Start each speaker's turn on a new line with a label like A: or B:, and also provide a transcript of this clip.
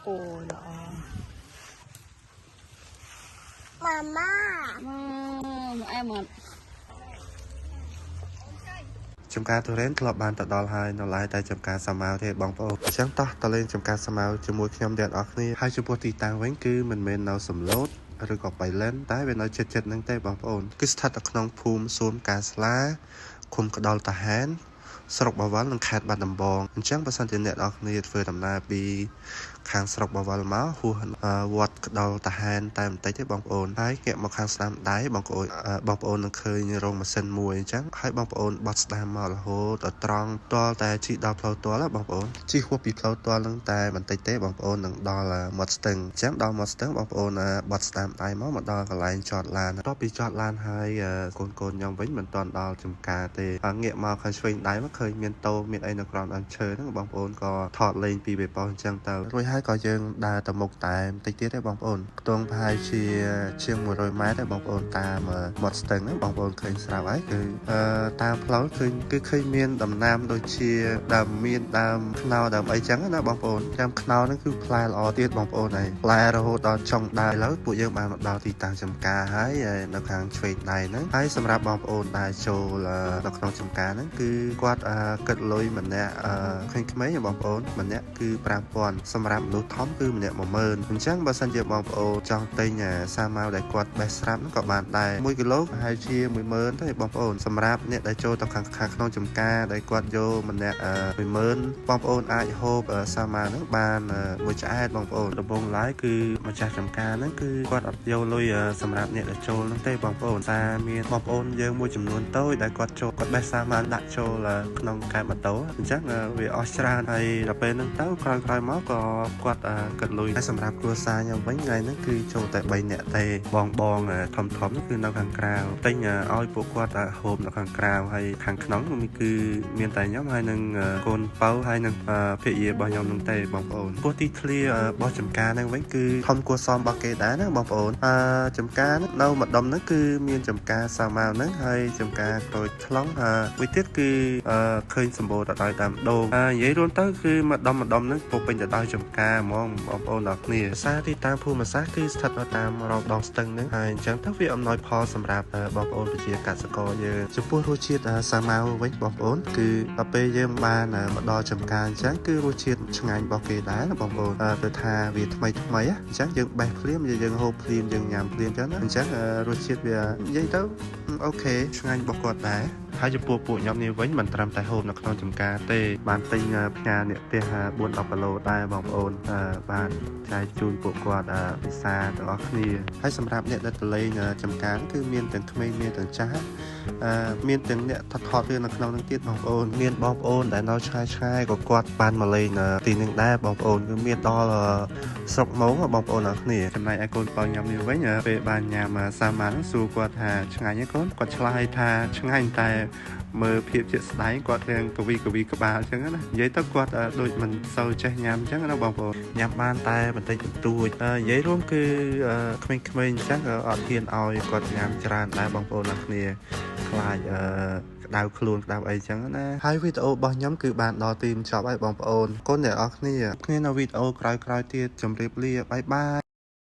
A: Ồ đó.
B: Mama.
A: Em mà.
C: Chấm cá tôi đến lọp bànตัดดอลhai nó lại tại chấm cá sàm màu thì bóng phô chẳng tỏ tao lên chấm cá sàm màu cho mùi nhom đèn ọc ni hai chấm bột tì tàng vẫn cứ mình nào sầm lốt rồi có bay lên tái về nói chết nâng tay bóng phô cứ thật ởក្នុងភូមិសួនកាស្លាគុំកដលតាហានស្រុកបវលនិងខេត្តបាត់ដំបងអញ្ចឹងបើសិនជាអ្នកនរគ្នាធ្វើដំណើរពីខាងស្រុកបវលមកហួសវត្តកដលតាហានតែបន្តិចទេបងប្អូនហើយងាកមកខាងស្ដាំដៃបងប្អូននឹងឃើញរោងម៉ាស៊ីនមួយអញ្ចឹងហើយបងប្អូនបត់ស្ដាំមករហូតដល់ត្រង់ទាល់តែជីដល់ផ្លូវទាល់បងប្អូនជីហួសពីផ្លូវទាល់នឹងតែបន្តិចទេបងប្អូននឹងដល់មាត់ស្ទឹងអញ្ចឹងដល់មាត់ស្ទឹងបងប្អូនបត់ស្ដាំដៃមកដល់កន្លែងចតឡានដល់ពីចតឡានហើយកូនខ្ញុំវិញមិនទាន់ដល់ចំការទេហើយងាកមកខាងឆ្វេងដៃមកឃើញមានតោមានអីនៅក្រោមដើមឈើហ្នឹងបងប្អូនក៏ថតលេងពីបេប៉ោះអញ្ចឹងទៅរួចហើយក៏យើងដើរទៅមុខតែបន្តិចទៀតទេបងប្អូនខ្ទង់ប្រហែលជាង100ម៉ែត្រទេបងប្អូនតាមមាត់ស្ទឹងហ្នឹងបងប្អូនឃើញស្រាប់ហើយគឺតាមផ្លូវឃើញមានដំណាំដូចជាដើមមានដើមខ្នុរដើមអីចឹងណាបងប្អូនចាំខ្នុរហ្នឹងគឺផ្លែល្អទៀតបងប្អូនហើយផ្លែរហូតដល់ចុងដើមឥឡូវពួកយើងបានមកដល់ទីតាំងចំការហើយនៅខាងឆ្វេងដៃហ្នឹងហើយសម្រាប់បងប្អូនដែលចូលនៅក្នុងចំការហ្នឹងគឺគាត់គិតលុយម្នាក់ក្មេងៗបងប្អូនម្នាក់គឺ 5000 សម្រាប់មនុស្សធំគឺម្នាក់ 10000 អញ្ចឹងបើសិនជាបងប្អូនចង់ទិញសាម៉ាវដែលគាត់បេះស្រាប់ហ្នឹងក៏បានដែរ1គីឡូប្រហែលជា 10000 ទេបងប្អូនសម្រាប់អ្នកដែលចូលទៅខាងក្នុងចំការដែលគាត់យកម្នាក់ 10000 បងប្អូនអាចហូបសាម៉ាវហ្នឹងបានមួយឆ្អែតបងប្អូនដំបូងឡើយគឺម្ចាស់ចំការហ្នឹងគឺគាត់អត់យកលុយសម្រាប់អ្នកដែលចូលហ្នឹងទេបងប្អូនតែមានបងប្អូនយើងមួយចំនួនតូចដែលគាត់ចូលគាត់បេះសាម៉ាវដាក់ចូលក្នុងកែបម៉ូតូអញ្ចឹងវាអស់ច្រើនហើយដល់ពេលហ្នឹងទៅក្រោយមកក៏គាត់គិតលុយតែសម្រាប់គ្រួសារខ្ញុំវិញថ្ងៃហ្នឹងគឺចូលតែ3នាក់ទេបងធំហ្នឹងគឺនៅខាងក្រៅទិញឲ្យពួកគាត់ហូបនៅខាងក្រៅហើយខាងក្នុងគឺមានតែខ្ញុំហើយនឹងកូនប៉ៅហើយនឹងភរិយារបស់ខ្ញុំហ្នឹងទេបងប្អូនពោះទីធ្លារបស់ចំការហ្នឹងវិញគឺធំគួរសមរបស់គេដែរណាបងប្អូនចំការនៅម្ដុំហ្នឹងគឺមានចំការសាម៉ាវហ្នឹងហើយចំការក្រូចថ្លុងមួយទៀតគឺឃើញសម្បូរទៅដោយតាមដូងនិយាយរួមទៅគឺម្ដុំហ្នឹងពោពេញទៅដោយចំការហ្មងបងប្អូនទាំងគ្នាភាសាទីតាំងភូមិសាស្ត្រគឺស្ថិតនៅតាមរងដងស្ទឹងហ្នឹងហើយអញ្ចឹងទៅវាអំណោយផលសម្រាប់បងប្អូនប្រជាកសិករយើងចំពោះរសជាតិសាម៉ាវវិញបងប្អូនគឺដល់ពេលយើងបានមកដល់ចំការអញ្ចឹងគឺរសជាតិឆ្ងាញ់របស់គេដែរបងប្អូនទៅថាវាថ្មីអញ្ចឹងយើងបេះភ្លាមយើងហូបភ្លាមយើងញ៉ាំភ្លាមអញ្ចឹងណាអញ្ចឹងរសជាតិវានិយាយទៅអូខេឆ្ងាញ់របស់គាត់ដែរហើយចំពោះពួកខ្ញុំនេះវិញមិនត្រឹមតែហូបនៅក្នុងចំការទេបានទិញផ្ញើអ្នកផ្ទះ 4-10 គីឡូដែរបងប្អូនបានចែកជូនពួកគាត់ពិសាទាំងអស់គ្នាហើយសម្រាប់អ្នកដែលទៅលេងចំការគឺមានទាំងក្មេងមានទាំងចាស់មានទាំងអ្នកថតរឿងនៅក្នុងនឹងទៀតបងប្អូនមានបងប្អូនដែលនៅឆ្ងាយក៏គាត់បានមកលេងទីនឹងដែរបងប្អូនគឺមានដល់ស្រុកម៉ោងបងប្អូនទាំងគ្នាចំណែកឯកូនបងខ្ញុំនេះវិញពេលបានញ៉ាំសាម៉ានសួរគាត់ថាឆ្ងាញ់ទេកូនគាត់ឆ្លើយថាឆ្ងាញ់តែមើលភាពជាក់ស្ដែងគាត់រៀងកវីក្បាលអញ្ចឹងណានិយាយទៅគាត់ដូចមិនសូវចេះញ៉ាំអញ្ចឹងណាបងប្អូនញ៉ាំបានតែបន្តិចបន្តួចនិយាយរួមគឺក្មេងៗអញ្ចឹងអត់ហ៊ានឲ្យគាត់ញ៉ាំច្រើនដែរបងប្អូនទាំងគ្នាខ្លាចក្តៅខ្លួនក្តៅអីចឹងណាហើយវីដេអូរបស់ខ្ញុំគឺបានដល់ទីបញ្ចប់ហើយបងប្អូនកូនអ្នកនរគ្នានៅវីដេអូក្រោយទៀតជម្រាបលាបាយបាយ